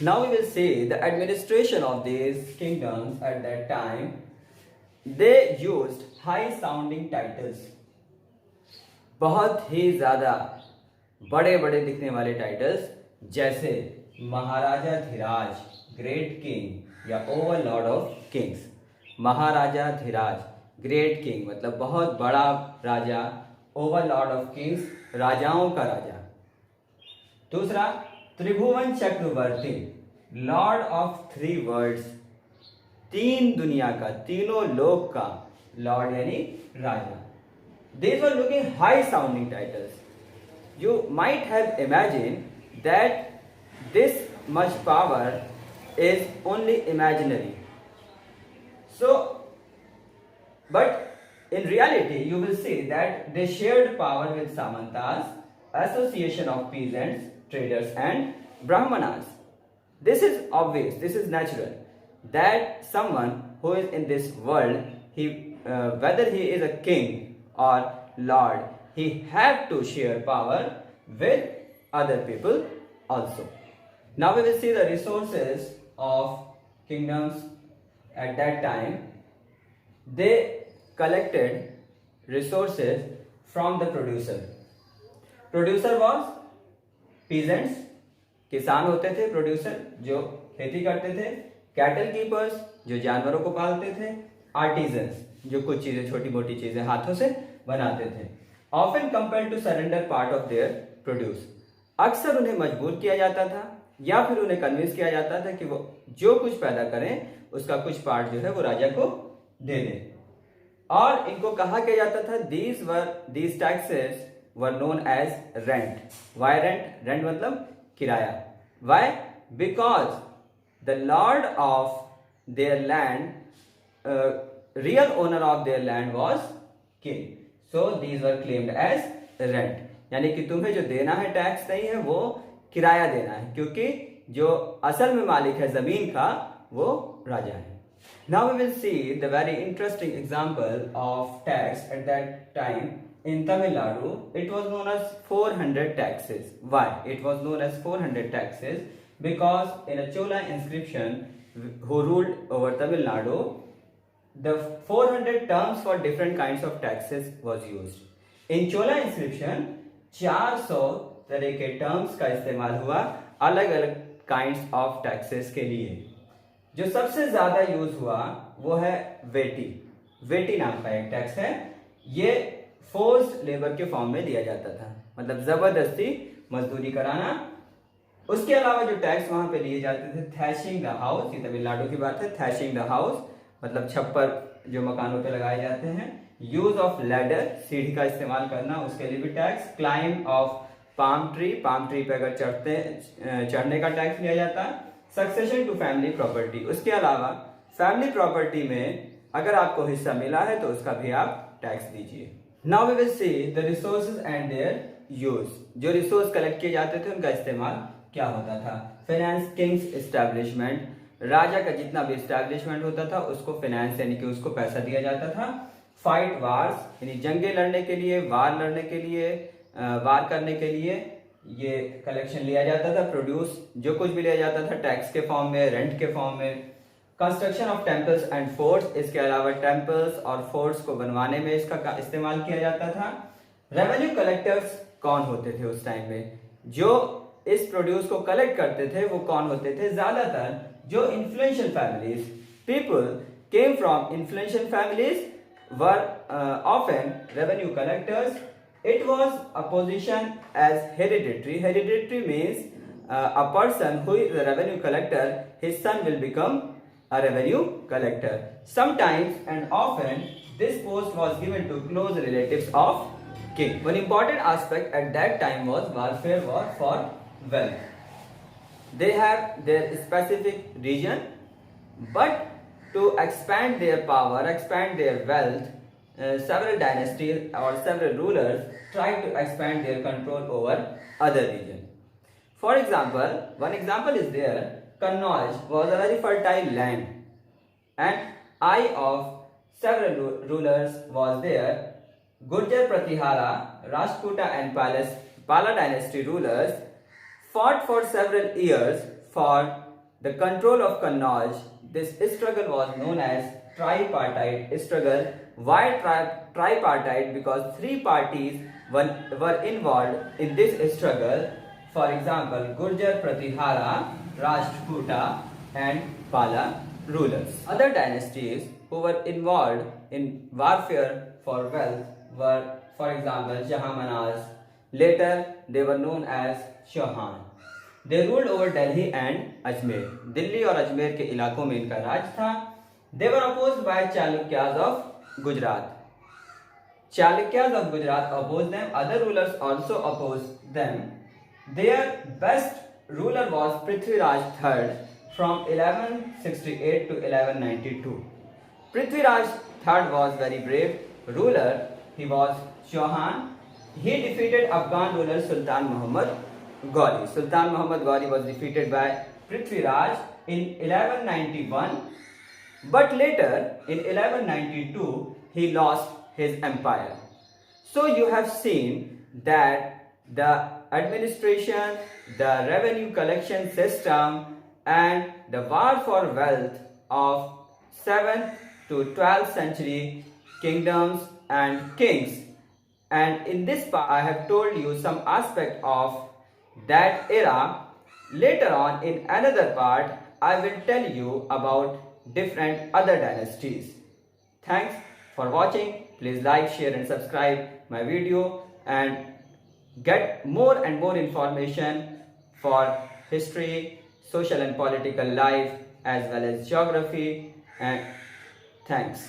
Now we will see the administration of these kingdoms at that time. They used high sounding titles. बहुत ही ज़्यादा बड़े बड़े दिखने वाले टाइटल्स, जैसे महाराजा धीराज, ग्रेट किंग या overlord of kings. Maharaja Dhiraj, great king मतलब बहुत बड़ा राजा, ओवर लॉर्ड ऑफ किंग्स राजाओं का राजा। दूसरा, Tribhuvan Chakravarti, lord of three worlds, तीन दुनिया का, तीनों लोक का लॉर्ड यानी राजा। These were looking high sounding titles. You might have imagined that this much power is only imaginary. So, but in reality, you will see that they shared power with Samantas, association of peasants, traders, and Brahmanas. This is obvious, this is natural, that someone who is in this world, whether he is a king or lord, he have to share power with other people also. Now we will see the resources of kingdoms at that time. They collected resources from the producer. Producer was peasants, किसान होते थे producer जो खेती करते थे, cattle keepers जो जानवरों को पालते थे, आर्टिजन्स जो कुछ चीजें छोटी मोटी चीजें हाथों से बनाते थे। Often compelled to surrender part of their produce, अक्सर उन्हें मजबूर किया जाता था या फिर उन्हें कन्विंस किया जाता था कि वो जो कुछ पैदा करें उसका कुछ पार्ट जो है वो राजा को दे दें। और इनको कहा किया जाता था, these taxes were known as rent. Why rent? Rent मतलब किराया। Why? Because the lord of their land, real owner of their land was king. So these were claimed as rent. यानी कि तुम्हें जो देना है टैक्स नहीं है, वो किराया देना है, क्योंकि जो असल में मालिक है जमीन का वो राजा है। Now we will see the very interesting example of tax at that time in Tamil Nadu. It was known as 400 taxes. Why? It was known as 400 taxes because in a Chola inscription who ruled over Tamil Nadu, the 400 terms for different kinds of taxes was used. In Chola inscription 400 तरह के terms का इस्तेमाल हुआ अलग अलग kinds of taxes के लिए। जो सबसे ज्यादा यूज हुआ वो है वेटी। वेटी नाम का एक टैक्स है। ये फोर्स्ड लेबर के फॉर्म में दिया जाता था, मतलब जबरदस्ती मजदूरी कराना। उसके अलावा जो टैक्स वहां पे लिए जाते थे, थैशिंग द हाउस, ये तमिलनाडु की बात है। थैशिंग द हाउस मतलब छप्पर जो मकानों पे लगाए जाते हैं। यूज ऑफ लैडर, सीढ़ी का इस्तेमाल करना, उसके लिए भी tax. Climb of palm tree, palm tree पे अगर चढ़ने का टैक्स लिया जाता है। सक्सेशन टू फैमिली प्रॉपर्टी, उसके अलावा फैमिली प्रॉपर्टी में अगर आपको हिस्सा मिला है तो उसका भी आप टैक्स दीजिए। Now we will see the resources and their use. जो रिसोर्स कलेक्ट किए जाते थे उनका इस्तेमाल क्या होता था। फाइनेंस किंग्स एस्टैब्लिशमेंट, राजा का जितना भी एस्टैब्लिशमेंट होता था उसको फाइनेंस यानी कि उसको पैसा दिया जाता था। फाइट वार्स यानी जंगे लड़ने के लिए, वार लड़ने के लिए, वार करने के लिए ये कलेक्शन लिया जाता था। प्रोड्यूस जो कुछ भी लिया जाता था टैक्स के फॉर्म में, रेंट के फॉर्म में। Construction of temples and forts, इसके अलावा टेम्पल्स और फोर्ट्स को बनवाने में इसका इस्तेमाल किया जाता था। रेवेन्यू कलेक्टर्स कौन होते थे उस टाइम में? जो इस प्रोड्यूस को कलेक्ट करते थे वो कौन होते थे? ज्यादातर जो influential families, people came from influential families were often revenue collectors. It was a position as hereditary. Hereditary means a person who is a revenue collector, his son will become a revenue collector. Sometimes and often this post was given to close relatives of king. One important aspect at that time was warfare was for wealth. They have their specific region, but to expand their power, expand their wealth, several dynasties or several rulers tried to expand their control over other regions. For example, one example is there, Kannauj was a very fertile land and eye of several rulers was there. Gurjar Pratihara, Rashtrakuta and Pala dynasty rulers fought for several years for the control of Kannauj. This struggle was known as tripartite struggle. Why tripartite? Because three parties were involved in this struggle. For example, Gurjar Pratihara, Rashtrakuta and Pala rulers. Other dynasties who were involved in warfare for wealth were, for example, Jahamanas. Later, they were known as Chauhan. They ruled over Delhi and Ajmer. Delhi और अजमेर के इलाकों में इनका राज था. They were opposed by Chalukyas of Gujarat. Chalukyas of Gujarat opposed them. Other rulers also opposed them. Their best ruler was Prithviraj III from 1168 to 1192. Prithviraj III was very brave ruler. He was Chauhan. He defeated Afghan ruler Sultan Muhammad Ghori. Sultan Muhammad Ghori was defeated by Prithviraj in 1191. But later, in 1192, he lost his empire. So you have seen that the administration, the revenue collection system, and the war for wealth of 7th to 12th century kingdoms and kings. And in this part, I have told you some aspect of that era. Later on, in another part, I will tell you about different other dynasties. Thanks for watching. Please like, share and subscribe my video and get more and more information for history, social and political life as well as geography, and thanks.